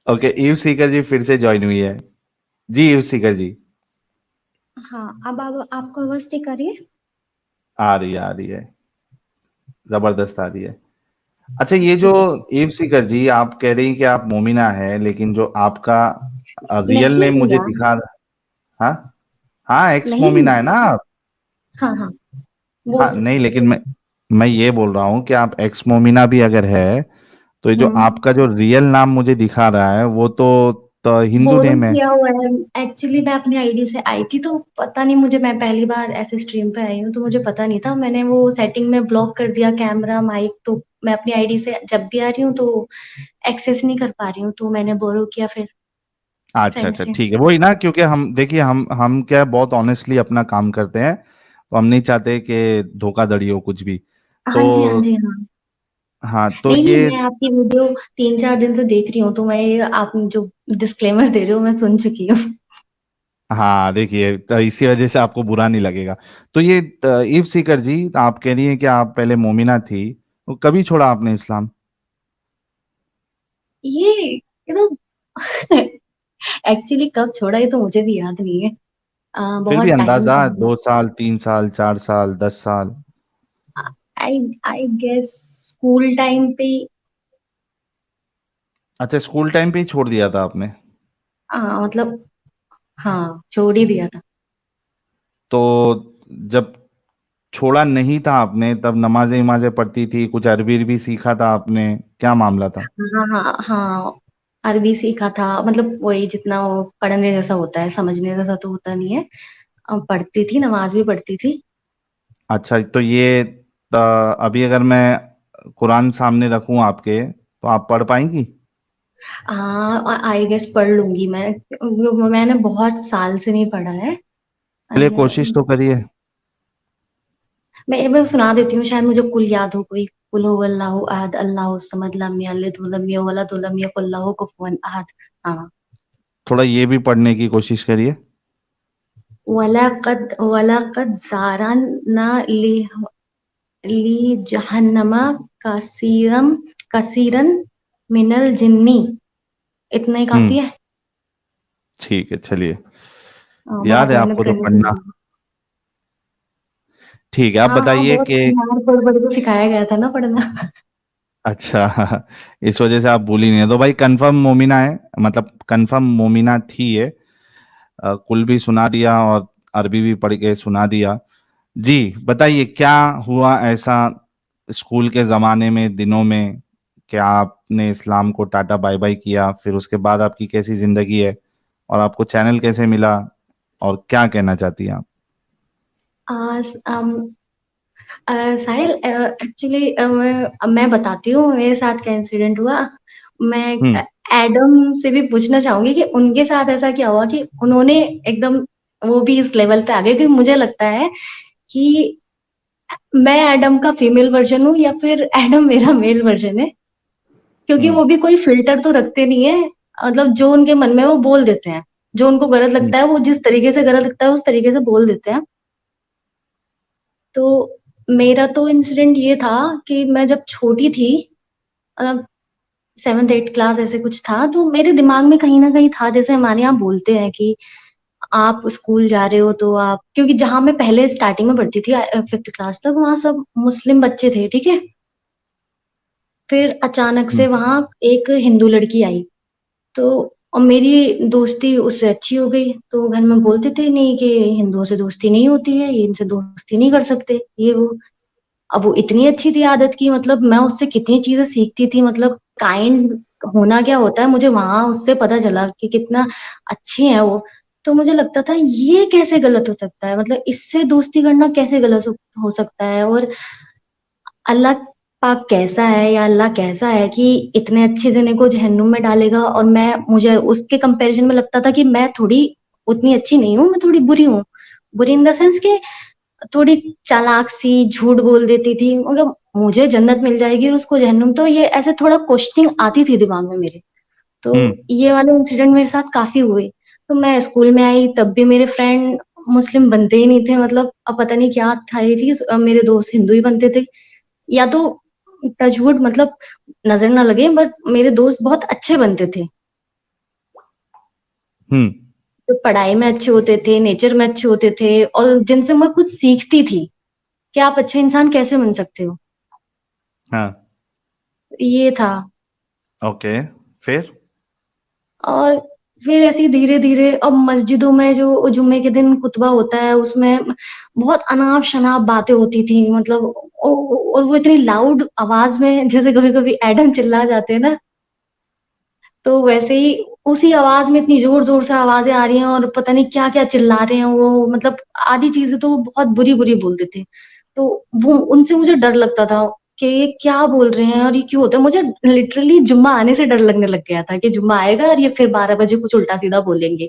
Okay, ewe Sikar जी फिर से join हुई है। जी ईव सीकर जी। हाँ, अब आपको आवाज ठीक आ रही है? आ रही है, आ रही है, जबरदस्त आ रही है। अच्छा, ये जो ठीक है, ठीक। ईव सीकर जी आप कह रही कि आप मोमिना है, लेकिन जो आपका रियल नहीं नेम मुझे यार, दिखा। हाँ, हाँ, एक्स नहीं। मोमिना है ना आप? हाँ, हाँ, वो हाँ नहीं, लेकिन मैं ये बोल रहा हूँ कि आप एक्स मोमिना भी अगर है, तो ये जो हम्म आपका जो रियल नाम मुझे दिखा रहा है वो तो हिंदू बोरो नेम है। किया हुआ है। एक्चुअली मैं अपनी आईडी से आई थी, तो पता नहीं, मुझे मैं पहली बार ऐसे स्ट्रीम पे आई हूँ तो मुझे पता नहीं था। मैंने वो सेटिंग में ब्लॉक कर दिया कैमरा माइक, तो मैं अपनी आईडी से जब भी आ रही हूँ तो एक्सेस नहीं कर पा रही हूँ, तो मैंने बोरो किया फिर अच्छा फ्रेंड अच्छा, से। ठीक है, वही ना, क्योंकि हम देखिए हम क्या बहुत ऑनेस्टली अपना काम करते हैं, तो हम नहीं चाहते कि धोखाधड़ी हो कुछ भी। हाँ तो जी, हाँ जी, हाँ। हाँ, तो नहीं, नहीं, ये मैं आपकी वीडियो 3-4 दिन से देख रही हूँ, तो मैं ये आप जो डिस्क्लेमर दे रहे हो मैं सुन चुकी हूँ। हाँ देखिए, तो इसी वजह से आपको बुरा नहीं लगेगा। तो ये ईव सीकर जी, आप कह रही हैं कि आप पहले मोमिना थी, तो कभी छोड़ा आपने इस्लाम? ये तो एक्चुअली कब छोड़ा ये तो मुझे भी याद नहीं है। फिर भी बहुत टाइम अंदाजा, पहले। 2 साल, 3 साल, 4 साल, 10 साल? आई आई गेस स्कूल टाइम पे। अच्छा, स्कूल टाइम पे ही छोड़ दिया था आपने? मतलब हाँ, छोड़ ही दिया था। तो जब छोड़ा नहीं था आपने, तब नमाजें वमाजें पढ़ती थी, कुछ अरबी भी सीखा था आपने, क्या मामला था? हाँ, हाँ, हाँ। अरबी सीखा था, मतलब वही जितना वो पढ़ने जैसा होता है, समझने जैसा तो होता नहीं है। पढ़ती थी, नमाज भी पढ़ती थी। अच्छा, तो ये अभी अगर मैं कुरान सामने रखूं आपके, तो आप पढ़ पाएंगी? आई गेस पढ़ लूंगी मैं। मैंने बहुत साल से नहीं पढ़ा है। चलिए, कोशिश तो करिए। मैं सुना देती हूँ, शायद मुझे कुल याद हो कोई। कुल हु अल्लाहु अहद अल्लाहु समद लम यलिद वलम यूलद वलम यकुल लहू कुफुवन अहद। हाँ। थोड़ा ये भी पढ़ने की कोशिश करिए। वलाकद जारना ली जहन्नमा कसीरम कसीरन मिनल जिन्नी। इतना ही हम्म, काफी है। ठीक है, चलिए। याद बहुत है मेहनत आपको तो करनी पढ़ना। पड़ी। ठीक है, आप हाँ, हाँ, बताइए बहुत कि मार पढ़ पढ़ के सिखाया गया था ना पढ़ना। अच्छा इस वजह से आप भूली नहीं है, तो भाई कंफर्म मोमिना है, मतलब कंफर्म मोमिना थी ये। कुल भी सुना दिया और अरबी भी पढ़ के सुना दिया। जी, बताइए क्या हुआ ऐसा स्कूल के ज़माने में, दिनों में, क्या आपने इस्लाम को टाटा बाय बाय किया, फिर उसके बाद आपकी कैसी ज़िंदगी है, और आपको चैनल कैसे मिला, और क्या कहना चाहती हैं आप? आज साहिल, एक्चुअली मैं बताती हूँ मेरे साथ क्या इंसिडेंट हुआ। मैं हम्म, एडम से भी पूछना चाहूंगी कि उनके साथ ऐसा क्या हुआ कि उन्होंने एकदम वो भी इस लेवल पे आ गए, क्योंकि मुझे लगता है कि मैं एडम का फीमेल वर्जन हूँ या फिर एडम मेरा मेल वर्जन है। क्योंकि हम्म, वो भी कोई फिल्टर तो रखते नहीं है। मतलब जो उनके मन में वो बोल देते हैं। जो उनको गलत हम्म, लगता है वो जिस तरीके से गलत लगता है उस तरीके से बोल देते हैं। तो मेरा तो इंसिडेंट ये था कि मैं जब छोटी थी, मतलब 7th 8th क्लास ऐसे कुछ था, तो मेरे दिमाग में कहीं ना कहीं था, जैसे हमारे यहाँ बोलते हैं कि आप स्कूल जा रहे हो तो आप, क्योंकि जहाँ मैं पहले स्टार्टिंग में पढ़ती थी 5th क्लास तक, वहाँ सब मुस्लिम बच्चे थे, ठीक है। फिर अचानक हम्म, से वहाँ एक हिंदू लड़की आई, तो और मेरी दोस्ती उससे अच्छी हो गई, तो घर में बोलते थे नहीं कि हिंदुओं से दोस्ती नहीं होती है, ये इनसे दोस्ती नहीं कर सकते, ये वो। अब वो इतनी अच्छी थी आदत की, मतलब मैं उससे कितनी चीजें सीखती थी, मतलब काइंड होना क्या होता है मुझे वहां उससे पता चला कि कितना अच्छे हैं वो। तो मुझे लगता था ये कैसे गलत हो सकता है, मतलब इससे दोस्ती करना कैसे गलत हो सकता है। और अल्लाह पाक कैसा है या अल्लाह कैसा है कि इतने अच्छे जने को जहन्नुम में डालेगा, और मुझे उसके कंपैरिजन में लगता था कि मैं थोड़ी उतनी अच्छी नहीं हूँ, मैं थोड़ी बुरी हूँ। बुरी इन द सेंस के थोड़ी चालाक सी, झूठ बोल देती थी, मगर मुझे जन्नत मिल जाएगी और उसको जहन्नुम, तो ये ऐसे थोड़ा क्वेश्चनिंग आती थी दिमाग में मेरे। तो हम्म, ये वाले इंसिडेंट मेरे साथ काफी हुए। तो मैं स्कूल में आई तब भी मेरे फ्रेंड मुस्लिम बनते ही नहीं थे, मतलब अब पता नहीं क्या था ये चीज, मेरे दोस्त हिंदू ही बनते थे। या तो टचवुड, मतलब नजर ना लगे, बट मेरे दोस्त बहुत अच्छे बनते थे। हम्म। जो पढ़ाई में अच्छे होते थे, नेचर में अच्छे होते थे और जिनसे मैं कुछ सीखती थी कि आप अच्छे इंसान कैसे बन सकते हो। हाँ। ये था। ओके। फिर? और फिर ऐसे ही धीरे-धीरे अब मस्जिदों में जो जुम्मे के दिन खुतबा होता है उसमें बहुत अनाप-शनाप बातें होती थी, मतलब और वो इतनी लाउड आवाज़ में जैसे कभी-कभी एडम चिल्ला जाते हैं ना, तो वैसे ही उसी आवाज़ में इतनी ज़ोर-ज़ोर से आवाज़ें आ रही हैं और पता नहीं क्या-क्या चिल्ला रहे हैं वो, मतलब आधी चीज़ें तो बहुत बुरी-बुरी बोलते थे। तो वो उनसे मुझे डर लगता था कि ये क्या बोल रहे हैं और ये क्यों होता है? मुझे लिटरली जुम्मा आने से डर लगने लग गया था कि जुम्मा आएगा और ये फिर 12 बजे कुछ उल्टा-सीधा बोलेंगे।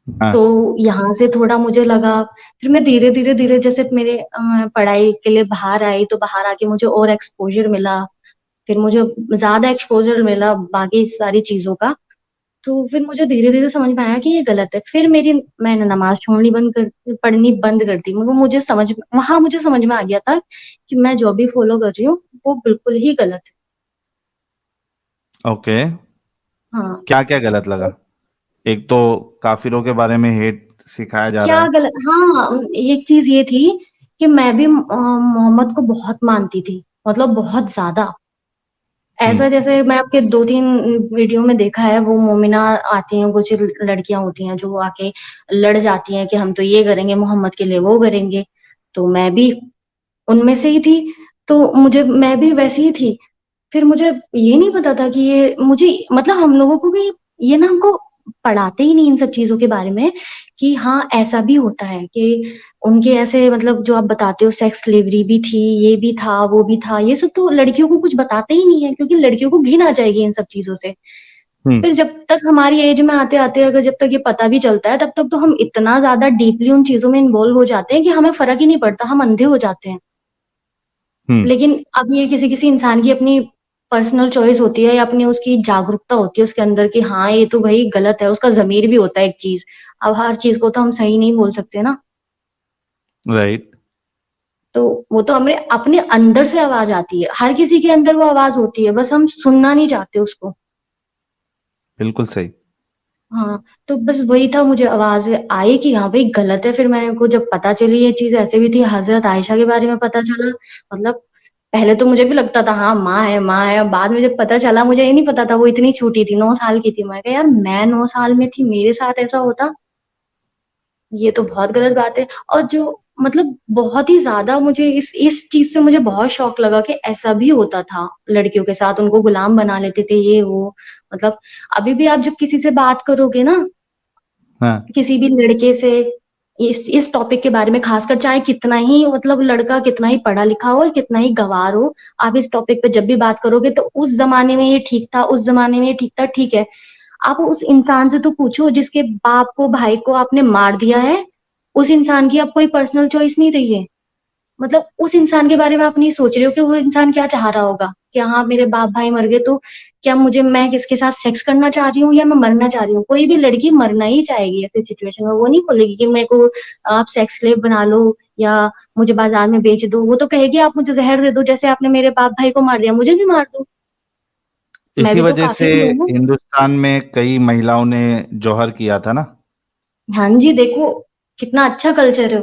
हाँ। तो यहाँ से थोड़ा मुझे लगा, फिर मैं धीरे-धीरे जैसे मेरे पढ़ाई के लिए बाहर आई, तो बाहर आके मुझे और एक्सपोज़र मिला, फिर मुझे ज़्यादा एक्सपोज़र मिला बाकी सारी चीज़ों का। तो फिर मुझे धीरे-धीरे समझ में आया कि ये गलत है। फिर मैंने नमाज़ छोड़नी बंद कर पढ़नी बंद कर दी। मगर मुझे समझ में आ गया था कि मैं जो भी फ़ॉलो कर रही हूँ, वो बिल्कुल ही गलत है। ओके। हाँ, क्या क्या गलत लगा? तो एक तो काफिरों के बारे में हेट सिखाया जा रहा क्या है। गलत हाँ, एक चीज़ ये थी कि मैं भी मोहम्मद को बहुत मानती थी, मतलब बहुत ज़्यादा। हम्म। ऐसा जैसे मैं आपके 2-3 वीडियो में देखा है, वो मोमिना आती हैं, कुछ लड़कियाँ होती हैं जो आके लड़ जाती हैं कि हम तो ये करेंगे, मोहम्मद के लिए वो करेंगे। तो मैं भी उनमें से ही थी, तो मैं भी वैसी ही थी। फिर मुझे ये नहीं पता था कि ये मुझे मतलब हम लोगों को भी ये ना हमको पढ़ाते ही नहीं इन सब चीज़ों के बारे में कि हाँ, ऐसा भी होता है कि उनके ऐसे मतलब जो आप बताते हो सेक्स स्लेवरी भी थी, ये भी था, वो भी था। ये सब तो लड़कियों को कुछ बताते ही नहीं है क्योंकि लड़कियों को घिन आ जाएगी इन सब चीज़ों से। हम्म। फिर जब तक हमारी एज में आते-आते अगर जब तक ये पता भी चलता है, तब तक तो हम इतना ज़्यादा डीपली उन चीज़ों में इन्वॉल्व हो जाते हैं कि हमें फ़र्क ही नहीं पड़ता, हम अंधे हो जाते हैं। हम्म। लेकिन अब ये किसी-किसी इंसान की अपनी पर्सनल चॉइस होती है या अपनी उसकी जागरूकता होती है उसके अंदर कि हाँ, ये तो भई गलत है, उसका ज़मीर भी होता है एक चीज़। अब हर चीज़ को तो हम सही नहीं बोल सकते ना, राइट। तो वो तो हमें अपने अंदर से आवाज़ आती है। हर किसी के अंदर वो आवाज़ होती है, बस हम सुनना नहीं चाहते उसको। बिल्कुल सही। हाँ, तो बस वही था मुझे आवाज़ आई कि हाँ, भई गलत है, फिर मेरे को जब पता चली ये चीज़ ऐसे भी थी, हज़रत आयशा के बारे में पता चला, मतलब पहले तो मुझे भी लगता था हाँ, माँ है, बाद में जब पता चला मुझे ये नहीं पता था वो इतनी छोटी थी, 9 साल की थी। मैं कहा यार मैं 9 साल में थी, मेरे साथ ऐसा होता, ये तो बहुत गलत बात है। और जो मतलब बहुत ही ज़्यादा मुझे इस चीज़ से मुझे बहुत शॉक लगा कि ऐसा भी होता था लड़कियों के साथ, उनको गुलाम बना लेते थे ये वो। मतलब अभी भी आप जब किसी से बात करोगे ना, हाँ। किसी भी लड़के से इस टॉपिक के बारे में खासकर चाहे कितना ही मतलब लड़का कितना ही पढ़ा लिखा हो, कितना ही गँवार हो, आप इस टॉपिक पे जब भी बात करोगे तो उस ज़माने में ये ठीक था, उस ज़माने में ये ठीक था, ठीक है। आप उस इंसान से तो पूछो जिसके बाप को, भाई को आपने मार दिया है, उस इंसान की अब कोई पर्सनल चॉइस नहीं रही है। मतलब उस इंसान के बारे में आप नहीं सोच रहे हो कि वो इंसान क्या चाह रहा होगा कि हाँ मेरे बाप भाई मर गए तो क्या मैं किसके साथ सेक्स करना चाह रही हूँ या मैं मरना चाह रही हूँ। कोई भी लड़की मरना ही चाहेगी ऐसी सिचुएशन में, वो नहीं बोलेगी कि मेरे को आप सेक्स स्लेव बना लो या मुझे बाजार में बेच दो। वो तो कहेगी आप मुझे जहर दे दो, जैसे आपने मेरे बाप भाई को मार दिया मुझे भी मार दो। मैं इसी भी तो वजह से काफिर ही हूँ ना। हिंदुस्तान में कई महिलाओं ने जौहर किया था ना। हाँ जी, देखो कितना अच्छा कल्चर है।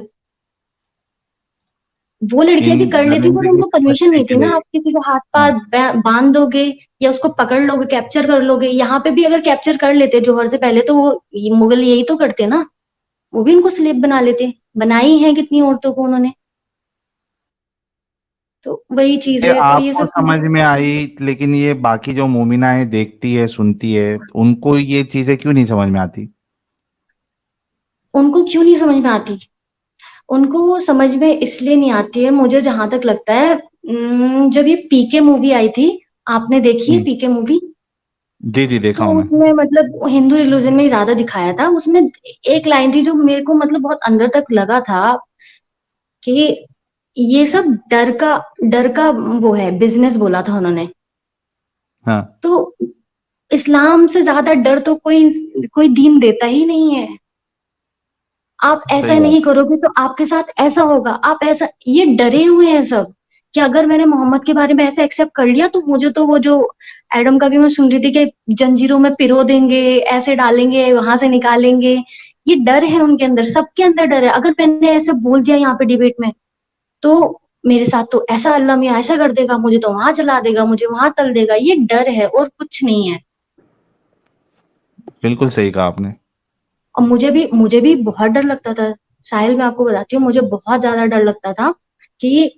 वो लड़कियाँ इन भी कर लेती पर दरिंदगी उनको से परमिशन बचने नहीं के थी ना, लिए। आप किसी को हाँ। हाथ-पैर बाँध दोगे या उसको पकड़ लोगे, कैप्चर कर लोगे। यहाँ पे भी अगर कैप्चर कर लेते जौहर से पहले तो वो ये मुगल यही तो करते ना, वो भी उनको स्लेव बना लेते। बनाई हैं कितनी औरतों को उन्होंने। तो वही चीज़ ये है, तो ये आपको सब चीज़ें समझ में आई, लेकिन ये बाकी जो मोमिनाएं देखती है सुनती है, उनको ये चीजें क्यों नहीं समझ में आती? उनको क्यों नहीं समझ में आती? उनको समझ में इसलिए नहीं आती है मुझे जहाँ तक लगता है जब ये पीके मूवी आई थी, आपने देखी है हम्म। पीके मूवी? जी जी, देखा तो हूं मैं। उसमें मतलब हिंदू रिलीजन में ज़्यादा दिखाया था। उसमें एक लाइन थी जो मेरे को मतलब बहुत अंदर तक लगा था कि ये सब डर का वो है, बिज़नेस बोला था उन्होंने। हाँ। तो इस्लाम से ज़्यादा डर तो कोई दीन देता ही नहीं है। आप सही ऐसा बात। नहीं करोगे तो आपके साथ ऐसा होगा, आप ऐसा ये डरे हुए हैं सब। कि अगर मैंने मोहम्मद के बारे में ऐसे एक्सेप्ट कर लिया तो मुझे तो वो जो एडम का भी मैं सुन रही थी कि जंजीरों में पिरो देंगे, ऐसे डालेंगे, वहां से निकालेंगे। ये डर है उनके अंदर, सबके अंदर डर है। अगर मैंने ऐसे बोल दिया यहाँ पे डिबेट में तो मेरे साथ तो ऐसा अल्लाह मियाँ ऐसा कर देगा, मुझे तो वहां चला देगा, मुझे वहां तल देगा। ये डर है और कुछ नहीं है। बिल्कुल सही कहा आपने। और मुझे भी बहुत डर लगता था। साहिल, मैं आपको बताती हूँ, मुझे बहुत ज्यादा डर लगता था कि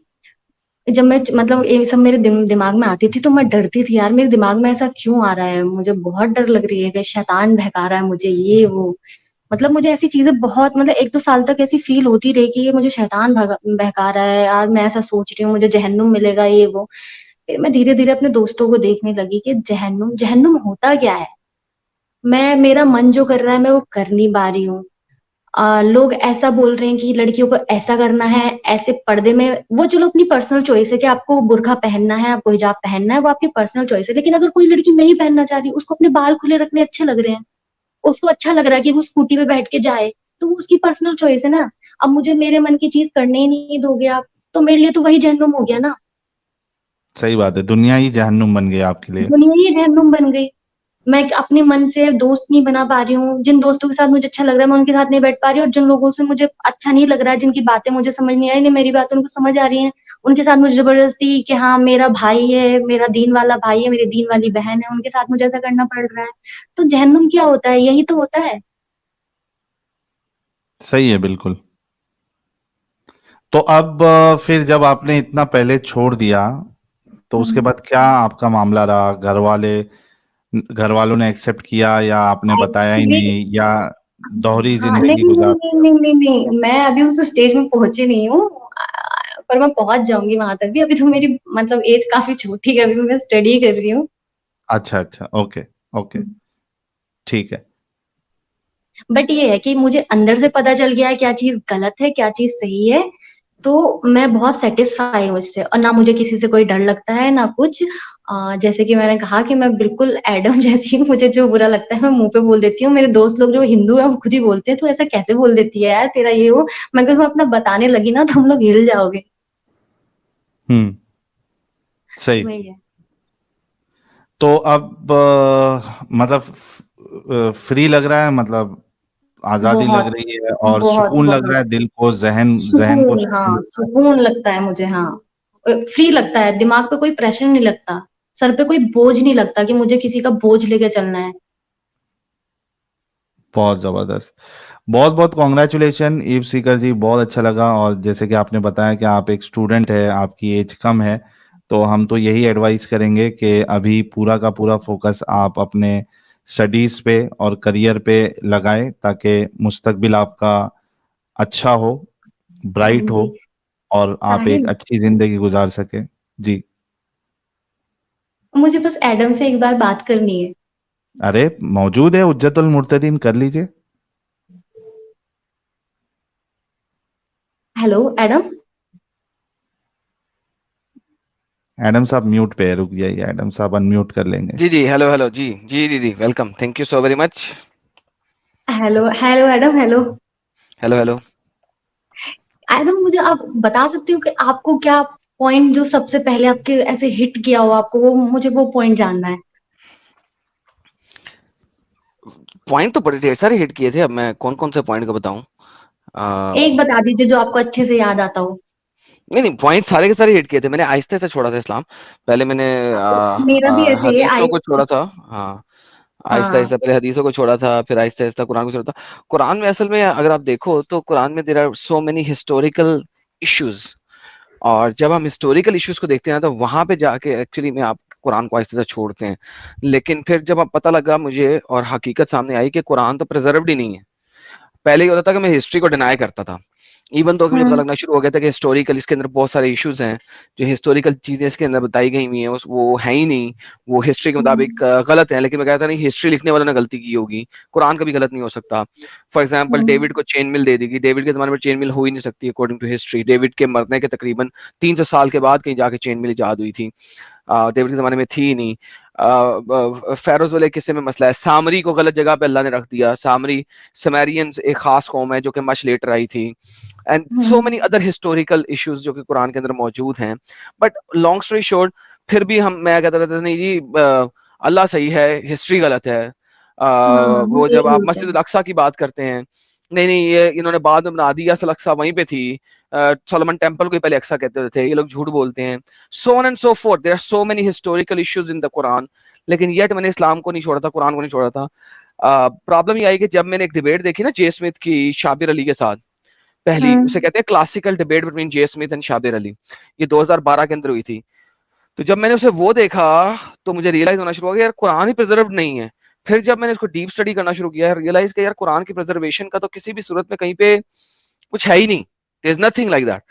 जब मैं मतलब ये सब मेरे दिमाग में आती थी तो मैं डरती थी, यार मेरे दिमाग में ऐसा क्यों आ रहा है, मुझे बहुत डर लग रही है कि शैतान बहका रहा है मुझे, ये वो। मतलब मुझे ऐसी चीजें बहुत, मतलब 1-2 साल तक ऐसी फील होती रही कि ये मुझे शैतान बहका रहा है यार, मैं ऐसा सोच रही हूँ मुझे जहन्नुम मिलेगा, ये वो। फिर मैं धीरे धीरे अपने दोस्तों को देखने लगी कि जहन्नुम जहन्नुम होता क्या है। मेरा मन जो कर रहा है मैं वो कर नहीं पा रही हूँ। लोग ऐसा बोल रहे हैं कि लड़कियों को ऐसा करना है, ऐसे पर्दे में, वो चलो अपनी पर्सनल चॉइस है कि आपको बुर्का पहनना है, आपको हिजाब पहनना है, वो आपकी पर्सनल चॉइस है। लेकिन अगर कोई लड़की नहीं पहनना चाह रही, उसको अपने बाल खुले रखने अच्छे लग रहे हैं, उसको अच्छा लग रहा है कि वो स्कूटी पे बैठ के जाए, तो वो उसकी पर्सनल चॉइस है ना। अब मुझे मेरे मन की चीज करने ही नहीं दोगे आप, तो मेरे लिए तो वही जहन्नुम हो गया ना। सही बात है, दुनिया ही जहन्नुम बन गई आपके लिए। दुनिया ही जहन्नुम बन गई। मैं अपने मन से दोस्त नहीं बना पा रही हूँ, जिन दोस्तों के साथ मुझे अच्छा लग रहा है मैं उनके साथ नहीं बैठ पा रही हूँ, और जिन लोगों से मुझे अच्छा नहीं लग रहा है, जिनकी बातें मुझे समझ नहीं आ रही, नहीं मेरी बातें उनको समझ आ रही हैं, उनके साथ मुझे जबरदस्ती कि हाँ मेरा भाई है, मेरा दीन वाला भाई है, मेरी दीन वाली बहन है, उनके साथ मुझे ऐसा करना पड़ रहा है। तो जहन्नुम क्या होता है, यही तो होता है। सही है बिल्कुल। तो अब फिर जब आपने इतना पहले छोड़ दिया, तो उसके हम्म। बाद क्या आपका मामला रहा? घर वालों ने एक्सेप्ट किया या आपने बताया ही एक्चुअली, नहीं, या दोहरी हाँ, जिंदगी नहीं नहीं गुजार? नहीं नहीं नहीं नहीं, मैं अभी उस स्टेज में पहुंची नहीं हूँ। पर मैं पहुंच जाऊंगी वहां तक भी। अभी तो मेरी मतलब एज काफी छोटी है, अभी मैं स्टडी कर रही हूँ। अच्छा अच्छा, ओके ओके, ठीक है। बट ये है कि मुझे अंदर से पता चल गया है क्या चीज गलत है, क्या चीज सही है। तो मैं बहुत सेटिस्फाई हूँ इससे, और ना मुझे किसी से कोई डर लगता है ना कुछ। जैसे कि मैंने कहा कि मैं बिल्कुल एडम जैसी हूँ, मुझे जो बुरा लगता है मैं मुंह पे बोल देती हूँ। मेरे दोस्त लोग जो हिंदू है वो खुद ही बोलते हैं, तू ऐसा कैसे बोल देती है यार, तेरा ये वो। मैं अगर अपना बताने लगी ना तो हम लोग हिल जाओगे। हम्म। सही। वही है। तो अब मतलब फ्री लग रहा है, मतलब आजादी लग बहुत रही है और बहुत सुकून लग रहा बहुत है, दिल को, जहन जहन को सुकून, सुकून हाँ लगता है। सुकून लगता है मुझे, हाँ। फ्री लगता है, दिमाग पे कोई प्रेशर नहीं लगता, सर पे कोई बोझ नहीं लगता कि मुझे किसी का बोझ लेके चलना है। बहुत जबरदस्त। बहुत बहुत कॉन्ग्रेचुलेशन ईव सीकर जी, बहुत अच्छा लगा। और जैसे कि आपने बताया कि आप एक स्टूडेंट है, आपकी एज कम है, तो हम तो यही एडवाइस करेंगे कि अभी पूरा का पूरा फोकस आप अपने स्टडीज पे और करियर पे लगाएं, ताकि मुस्तकबिल आपका अच्छा हो, हाँ ब्राइट हो, जी। और आप एक साहिल, अच्छी जिंदगी गुजार सके। जी। मुझे बस एडम से एक बार बात करनी है। अरे मौजूद है, उज्जतुल मुर्तदीन, कर लीजिए। Hello Adam. एडम साहब म्यूट पे है, रुक जाइए, एडम साहब अनम्यूट कर लेंगे। जी, जी, हेलो, हेलो, जी, जी, दीदी, welcome, thank you so very much. Hello hello Adam, hello. Hello, hello. Adam, मुझे आप बता सकते हो कि आपको क्या पॉइंट जो सबसे पहले आपके ऐसे हिट किया हो, आपको वो, मुझे वो पॉइंट जानना है। पॉइंट तो बड़े ढेर सारे हिट किए थे, अब मैं कौन-कौन से पॉइंट का बताऊँ? एक अ, बता दीजिए जो आपको अच्छे से याद आता हो। नहीं, नहीं, पॉइंट सारे के सारे हिट किए थे, मैंने आहिस्ते-आहिस्ते छोड़ा था इस्लाम। पहले मैंने मेरा भी ऐसे ही है, हदीसों आई। को छोड़ा था। हाँ, हाँ। आहिस्ता-आहिस्ता पहले हदीसों को छोड़ा था, फिर आहिस्ता-आहिस्ता कुरान को छोड़ा था। कुरान में असल में अगर आप देखो तो कुरान में there are so many historical issues, और जब हम हिस्टोरिकल इश्यूज़ को देखते हैं ना, तो वहाँ पे जाके एक्चुअली में आप कुरान को आहिस्ता से छोड़ते हैं। लेकिन फिर जब अब पता लगा मुझे और हकीकत सामने आई कि कुरान तो प्रिजर्व्ड ही नहीं है। पहले ये होता था कि मैं हिस्ट्री को डिनाई करता था। इवन तो मुझे पता हम्म। लगना शुरू हो गया था कि हिस्टोरिकल इसके अंदर बहुत सारे इश्यूज़ हैं, जो हिस्टोरिकल चीज़ें इसके अंदर बताई गई हुई हैं, उस वो हैं ही नहीं, वो हिस्ट्री के मुताबिक हम्म। गलत हैं। लेकिन मैं कहता नहीं, हिस्ट्री लिखने वाले ने गलती की होगी, कुरान कभी गलत नहीं हो सकता। For example, hmm. डेविड को चेन मिल दे दी गई, डेविड के ज़माने में चेन मिल हो ही नहीं सकती अकॉर्डिंग टू हिस्ट्री। डेविड के मरने के तकरीबन 300 साल के बाद कहीं जाके चेन मिल इजाद हुई थी। डेविड के ज़माने में थी ही नहीं। फ़ैरोज़ वाले किस्से में मसला है, सामरी को गलत जगह पे अल्लाह ने रख दिया। सामरी समैरियंस एक ख़ास कौम है जो कि मच लेटर आई थी। And so many other historical issues जो कि कुरान के अंदर मौजूद हैं. बट लॉन्ग स्टोरी शॉर्ट, फिर भी मैं कहता रहता था नहीं जी, अल्लाह सही है, हिस्ट्री गलत है. हाँ, वो यही जब आप बोलते मस्जिद हैं। अल अक्सा की बात करते हैं, नहीं नहीं ये इन्होंने बाद में बना दिया, असल अक्सा वहीं पे थी. सोलोमन टेम्पल को पहले अक्सा कहते थे, ये लोग झूठ बोलते हैं. So on and so forth, there are so many historical issues in the Quran. लेकिन येट मैंने इस्लाम को नहीं छोड़ा था, कुरान को नहीं छोड़ा था. प्रॉब्लम ये आई कि जब मैंने एक डिबेट देखी ना जे स्मिथ की शाबिर अली के साथ, पहली, उसे हम्म। कहते हैं classical debate between J Smith and Shabir Ali, ये 2012 के अंदर हुई थी. तो जब मैंने उसे वो देखा तो मुझे रियलाइज होना शुरू हो गया यार कुरान ही प्रिजर्व नहीं है. फिर जब मैंने उसको डीप स्टडी करना शुरू किया, रियलाइज किया यार कुरान की प्रिजर्वेशन का तो किसी भी सूरत में कहीं पे कुछ है ही नहीं. There is nothing like that.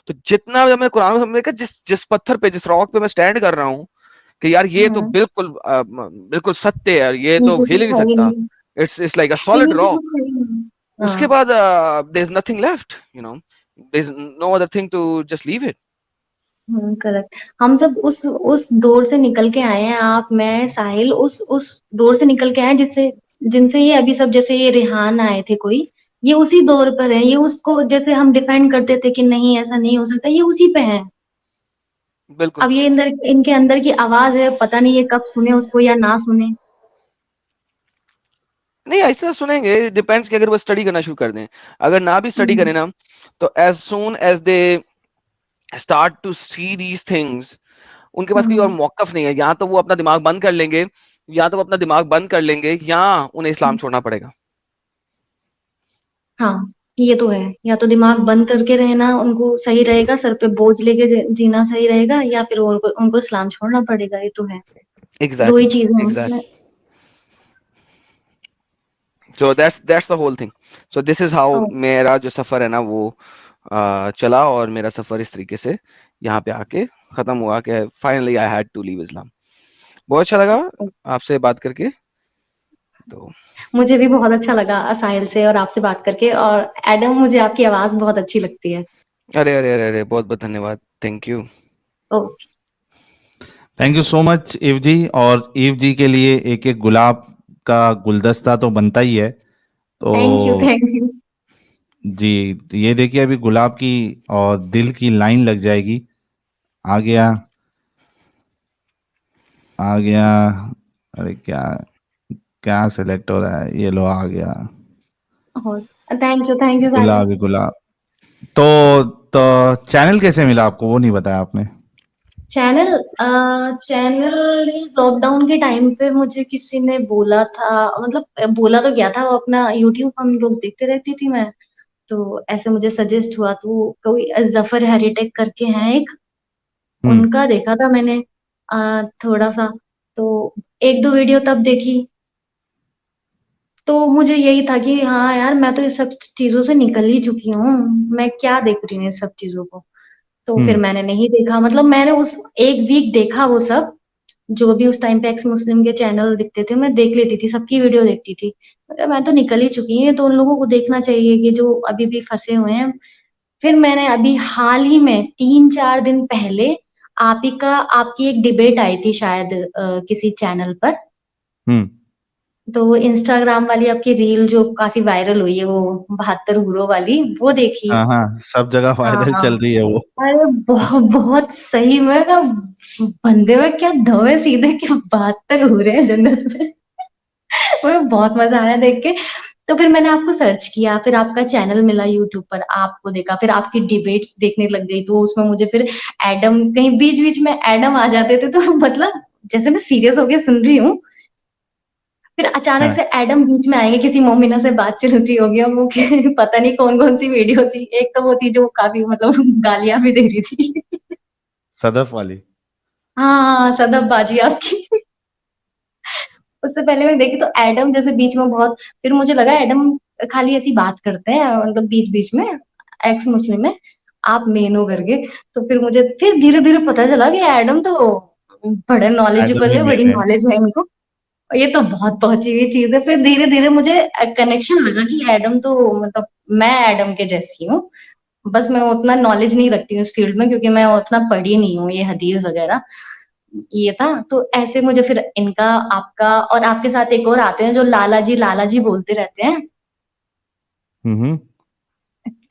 तो जितना जब मैं कुरान को समझ के जिस जिस पत्थर पे, जिस रॉक पे मैं स्टैंड कर रहा हूँ कि यार ये तो हम्म। बिल्कुल बिल्कुल सत्य है यार, ये तो नीचे हिल ही कुछ नहीं है ही सकता, नहीं। इट्स लाइक अ जी, सॉलिड नीचे रॉक. कुछ है ही नहीं। उसके हाँ। बाद there is nothing left, there is no other thing to just leave it. Correct. हम सब उस दौर से निकल के आए हैं, आप, मैं, साहिल, उस दौर से निकल के आए हैं जिससे जिनसे ये अभी सब, जैसे ये रेहान आए थे कोई, ये उसी दौर पर है, ये उसको जैसे हम डिफेंड करते थे कि नहीं ऐसा नहीं हो सकता, ये उसी पे है। बिल्कुल. अब ये इनके अंदर की आवाज है, पता नहीं ये कब सुने उसको या ना सुने। नहीं ऐसा सुनेंगे, डिपेंड्स कि अगर वो स्टडी करना शुरू कर दें. अगर ना भी स्टडी हम्म। करें ना, तो as soon as they start to see these things, उनके पास कोई और हम्म। मौकफ नहीं है. या तो वो अपना दिमाग बंद कर लेंगे, या उन्हें इस्लाम छोड़ना पड़ेगा. हाँ, ये तो है। या तो दिमाग बंद करके रहना उनको सही रहेगा, सर पे बोझ लेके जीना सही रहेगा, या फिर उनको उनको इस्लाम छोड़ना पड़ेगा, ये तो है। दो ही एग्जैक्टली, चीजें हैं इसमें। Exactly. So that's the whole thing. So this is how oh, मेरा जो सफर है ना वो चला, और मेरा सफर इस तरीके से यहाँ पे आके खत्म हुआ कि finally I had to leave Islam. बहुत अच्छा लगा ओ। आपसे बात करके. तो मुझे भी बहुत अच्छा लगा साहिल से और आपसे बात करके, और एडम, मुझे आपकी आवाज बहुत अच्छी लगती है। अरे अरे अरे अरे, बहुत बहुत धन्यवाद, थैंक यू. ओ। Thank you so much Eve ji. और ईव जी के लिए एक एक गुलाब का गुलदस्ता तो बनता ही है. थैंक यू, तो थैंक यू। जी, ये देखिए अभी गुलाब की और दिल की लाइन लग जाएगी. आ गया, आ गया. अरे क्या, क्या सेलेक्ट हो रहा है, ये लो आ गया. थैंक यू साहिल। गुलाब ही गुलाब. तो तो चैनल कैसे मिला आपको, वो नहीं बताया आपने. चैनल चैनल लॉकडाउन के टाइम पे मुझे किसी ने बोला था, मतलब बोला तो क्या था, वो अपना यूट्यूब हम लोग देखते रहती थी मैं, तो ऐसे मुझे सजेस्ट हुआ, तो कोई जफर हेरिटेक करके हैं एक, हम्म. उनका देखा था मैंने थोड़ा सा, तो एक दो वीडियो तब देखी, तो मुझे यही था कि हाँ यार, मैं तो इस सब चीजों से निकल ही चुकी हूँ, मैं क्या देख रही हूँ इस सब चीजों को। तो फिर हम्म. मैंने नहीं देखा, मतलब मैंने उस एक वीक देखा वो सब, जो भी उस टाइम पे एक्स मुस्लिम के चैनल दिखते थे मैं देख लेती थी, सबकी वीडियो देखती थी। मैं तो निकल ही चुकी हूँ, तो उन लोगों को देखना चाहिए कि जो अभी भी फंसे हुए हैं। फिर मैंने अभी हाल ही में 3-4 दिन पहले आप ही का आपकी एक डिबेट आई थी शायद किसी चैनल पर, हम्म. तो वो इंस्टाग्राम वाली आपकी रील जो काफी वायरल हुई है, वो 72 हुरों वाली, वो देखी। हाँ हाँ, सब जगह वायरल हाँ। चल रही है वो. अरे बहुत बहुत सही में ना, बंदे में क्या दम है, सीधे के 72 हो रहे हैं जन्नत में। मुझे बहुत मजा आया देख के। तो फिर मैंने आपको सर्च किया, फिर आपका चैनल मिला यूट्यूब पर, आपको देखा, फिर आपकी डिबेट्स देखने लग गई, तो उसमें मुझे फिर एडम, कहीं बीच बीच में एडम आ जाते थे, तो मतलब जैसे मैं सीरियस होके सुन रही हूँ, फिर अचानक हाँ से एडम बीच में आएंगे, किसी मोमिना से बात चल रही होगी, अब वो पता नहीं कौन कौन सी वीडियो थी, एक तो वो थी जो काफी मतलब गालियां भी दे रही थी। सदफ वाली. हाँ, सदब बाजी आपकी। उससे पहले मैं देखी तो एडम जैसे बीच में बहुत, फिर मुझे लगा एडम खाली ऐसी बात करते हैं, मतलब बीच बीच में एक्स मुस्लिम में, आप मेन हो करके। तो फिर मुझे फिर धीरे धीरे पता चला कि एडम तो बड़े एडम नॉलेजेबल ही है, बड़ी मेन है. नॉलेज है इनको, और ये तो बहुत पहुंची हुई चीज है। फिर धीरे धीरे मुझे कनेक्शन लगा कि एडम तो मतलब मैं एडम के जैसी हूँ, बस मैं उतना नॉलेज नहीं रखती हूँ इस फील्ड में, क्योंकि मैं उतना पढ़ी नहीं हूँ ये हदीस वगैरह। ये था, तो ऐसे मुझे फिर इनका, आपका, और आपके साथ एक और आते हैं जो लाला जी बोलते रहते हैं। हम्म.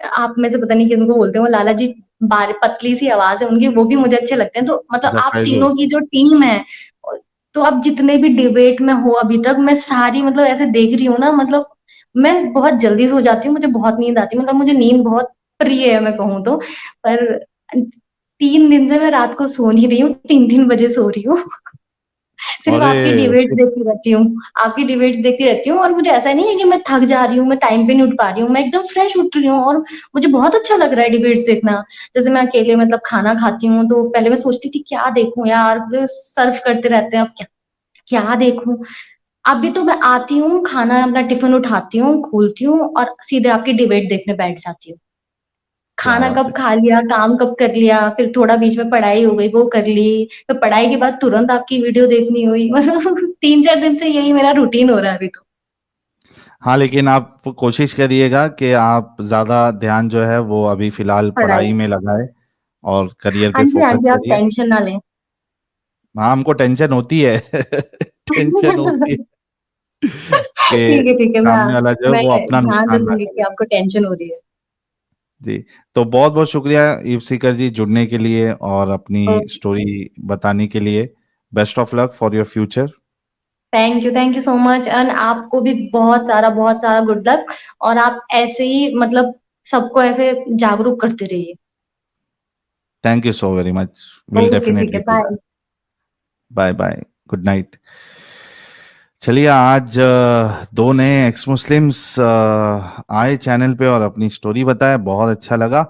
आप में से पता नहीं किनको बोलते हो, लाला जी पतली सी आवाज है उनकी, वो भी मुझे अच्छे लगते हैं। तो मतलब अच्छा, आप फैजल। तीनों की जो टीम है, तो आप जितने भी डिबेट में हो अभी तक, मैं सारी मतलब ऐसे देख रही हूँ ना, मतलब मैं बहुत जल्दी सो जाती हूँ, मुझे बहुत नींद आती है, मतलब मुझे नींद बहुत प्रिय है मैं कहूँ तो। पर 3 दिन से मैं रात को सो नहीं रही हूँ, 3-3 बजे सो रही हूँ। सिर्फ अरे आपकी डिबेट्स देखती रहती हूँ, आपकी डिबेट्स देखती रहती हूँ, और मुझे ऐसा नहीं है कि मैं थक जा रही हूँ, मैं टाइम पे नहीं उठ पा रही हूँ, मैं एकदम फ्रेश उठ रही हूँ, और मुझे बहुत अच्छा लग रहा है डिबेट्स देखना। जैसे मैं अकेले मतलब खाना खाती हूँ, तो पहले मैं सोचती थी क्या देखूं यार, जो सर्व करते रहते हैं, अब क्या क्या देखूं। अभी तो मैं आती हूँ, खाना अपना टिफिन उठाती हूँ, खोलती हूँ, और सीधे आपकी डिबेट देखने बैठ जाती हूँ। क्या खाना बात कब है। खा लिया, काम कब कर लिया, फिर थोड़ा बीच में पढ़ाई हो गई वो कर ली, फिर पढ़ाई के बाद तुरंत आपकी वीडियो देखनी हुई। मतलब 3-4 दिन से यही मेरा रूटीन हो रहा है अभी तो। हाँ, लेकिन आप कोशिश करिएगा कि आप ज़्यादा ध्यान जो है वो अभी फ़िलहाल पढ़ाई। पढ़ाई में लगाएँ और करियर हाँ पे जी, हाँ फ़ोकस जी, आप करिए। टेंशन ना लें। हाँ, हमको टेंशन होती है। टेंशन होती है कि ठीक है, सामने वाला जो है मैं वो अपना ध्यान नुकसान ना रखूंगी कि करे। आपको टेंशन हो रही है। जी, तो बहुत-बहुत शुक्रिया ईव सीकर जी जुड़ने के लिए और अपनी स्टोरी बताने के लिए। Best of luck for your future. Thank you so much, and आपको भी बहुत सारा गुड लक। और आप ऐसे ही मतलब सबको ऐसे जागरूक करते रहिए। Thank you so very much. Will okay, ठीक डेफिनिटली है, do bye. That. Bye bye. Good night. चलिए, आज 2 नए एक्स मुस्लिम्स आए चैनल पे और अपनी स्टोरी बताए, बहुत अच्छा लगा।